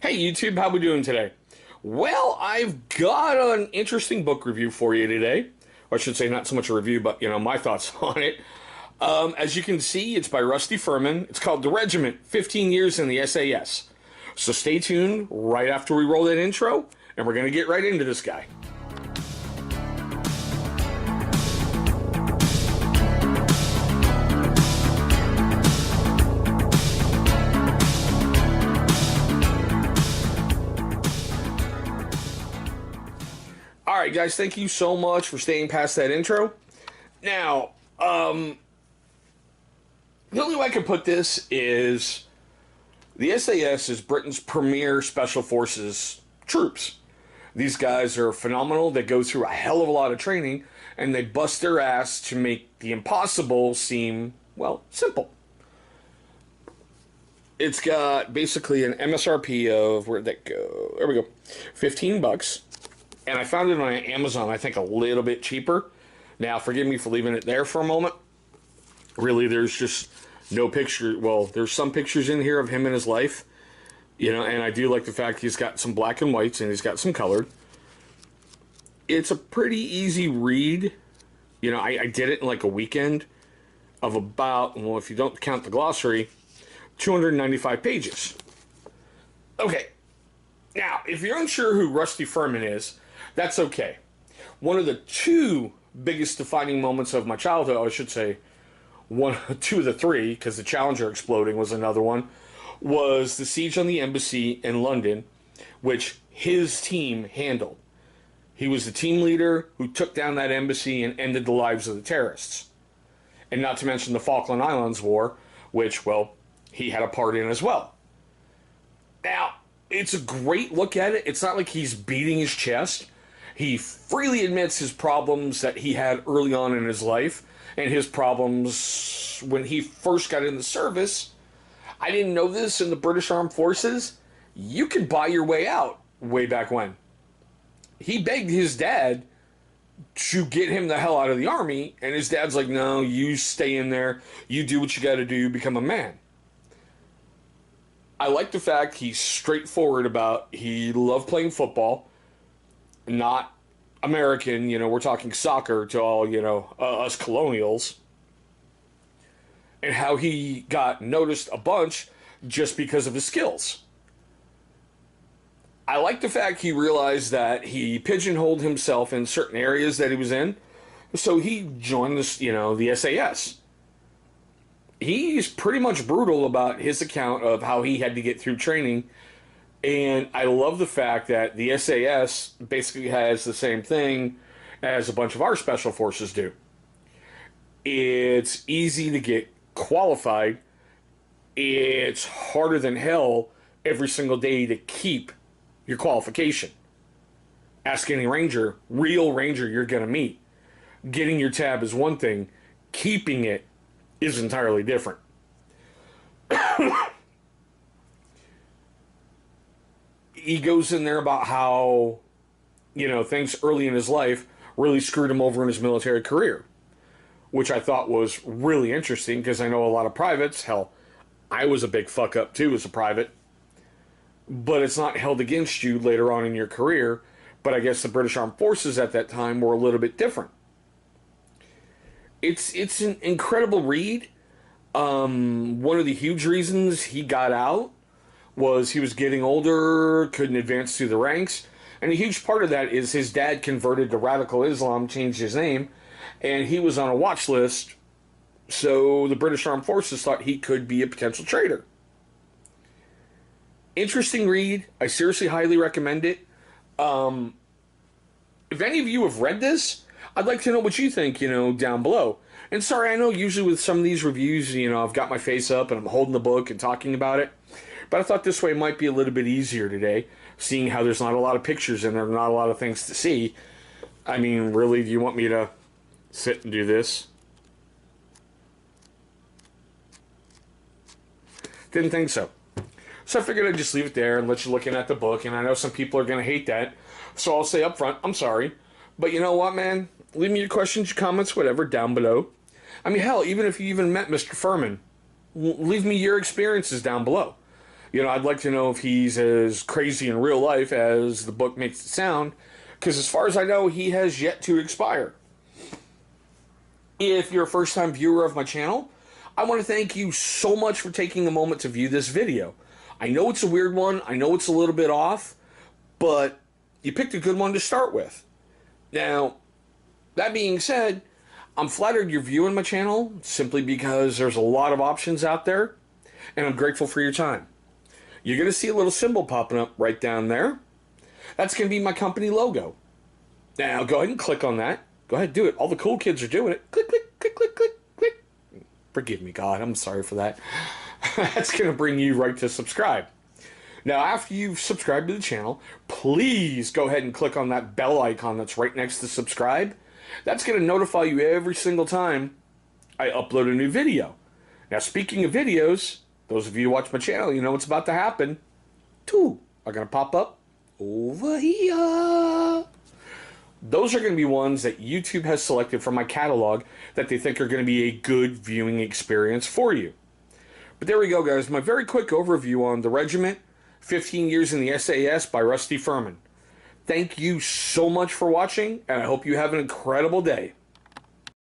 Hey YouTube, how we doing today? Well, I've got an interesting book review for you today. Or I should say not so much a review, but my thoughts on it. As you can see, it's by Rusty Firmin. It's called The Regiment, 15 Years in the SAS. So stay tuned right after we roll that intro, and we're going to get right into this guy. Alright guys, thank you so much for staying past that intro. Now, the only way I can put this is the SAS is Britain's premier special forces troops. These guys are phenomenal. They go through a hell of a lot of training, and they bust their ass to make the impossible seem, well, simple. It's got basically an MSRP of, where'd that go? There we go. $15. And I found it on Amazon, I think a little bit cheaper. Now, forgive me for leaving it there for a moment. Really, there's just no picture. Well, there's some pictures in here of him in his life. And I do like the fact he's got some black and whites and he's got some colored. It's a pretty easy read. I did it in like a weekend of about, well, if you don't count the glossary, 295 pages. Okay. Now, if you're unsure who Rusty Firmin is, that's okay. One of the two biggest defining moments of my childhood, I should say, two of the three, because the Challenger exploding was another one, was the siege on the embassy in London, which his team handled. He was the team leader who took down that embassy and ended the lives of the terrorists. And not to mention the Falkland Islands War, which, well, he had a part in as well. Now, it's a great look at it. It's not like he's beating his chest. He freely admits his problems that he had early on in his life and his problems when he first got in the service. I didn't know this in the British Armed Forces. You could buy your way out way back when. He begged his dad to get him the hell out of the army, and his dad's like, no, you stay in there. You do what you got to do. Become a man. I like the fact he's straightforward about he loved playing football, not American, we're talking soccer to all, us colonials, and how he got noticed a bunch just because of his skills. I like the fact he realized that he pigeonholed himself in certain areas that he was in, so he joined this, the SAS. He's pretty much brutal about his account of how he had to get through training. And I love the fact that the SAS basically has the same thing as a bunch of our special forces do. It's easy to get qualified. It's harder than hell every single day to keep your qualification. Ask any ranger, real ranger you're going to meet. Getting your tab is one thing. Keeping it is entirely different. He goes in there about how, things early in his life really screwed him over in his military career, which I thought was really interesting because I know a lot of privates. Hell, I was a big fuck up too as a private, but it's not held against you later on in your career. But I guess the British Armed Forces at that time were a little bit different. It's an incredible read. One of the huge reasons he got out was he was getting older, couldn't advance through the ranks, and a huge part of that is his dad converted to radical Islam, changed his name, and he was on a watch list, so the British Armed Forces thought he could be a potential traitor. Interesting read. I seriously highly recommend it. If any of you have read this, I'd like to know what you think, down below. And sorry, I know usually with some of these reviews, I've got my face up and I'm holding the book and talking about it. But I thought this way might be a little bit easier today, seeing how there's not a lot of pictures and there are not a lot of things to see. I mean, really, do you want me to sit and do this? Didn't think so. So I figured I'd just leave it there and let you looking at the book. And I know some people are going to hate that. So I'll say up front, I'm sorry. But you know what, man? Leave me your questions, your comments, whatever, down below. I mean, hell, even if you even met Mr. Firmin, leave me your experiences down below. You know, I'd like to know if he's as crazy in real life as the book makes it sound, because as far as I know, he has yet to expire. If you're a first-time viewer of my channel, I want to thank you so much for taking a moment to view this video. I know it's a weird one, I know it's a little bit off, but you picked a good one to start with. Now, that being said, I'm flattered you're viewing my channel simply because there's a lot of options out there, and I'm grateful for your time. You're going to see a little symbol popping up right down there. That's going to be my company logo. Now, go ahead and click on that. Go ahead, do it. All the cool kids are doing it. Click, click, click, click, click, click. Forgive me, God. I'm sorry for that. That's going to bring you right to subscribe. Now, after you've subscribed to the channel, please go ahead and click on that bell icon that's right next to subscribe. That's going to notify you every single time I upload a new video. Now, speaking of videos, those of you who watch my channel, you know what's about to happen. Two are going to pop up over here. Those are going to be ones that YouTube has selected from my catalog that they think are going to be a good viewing experience for you. But there we go, guys. My very quick overview on the Regiment, 15 Years in the SAS by Rusty Firmin. Thank you so much for watching, and I hope you have an incredible day.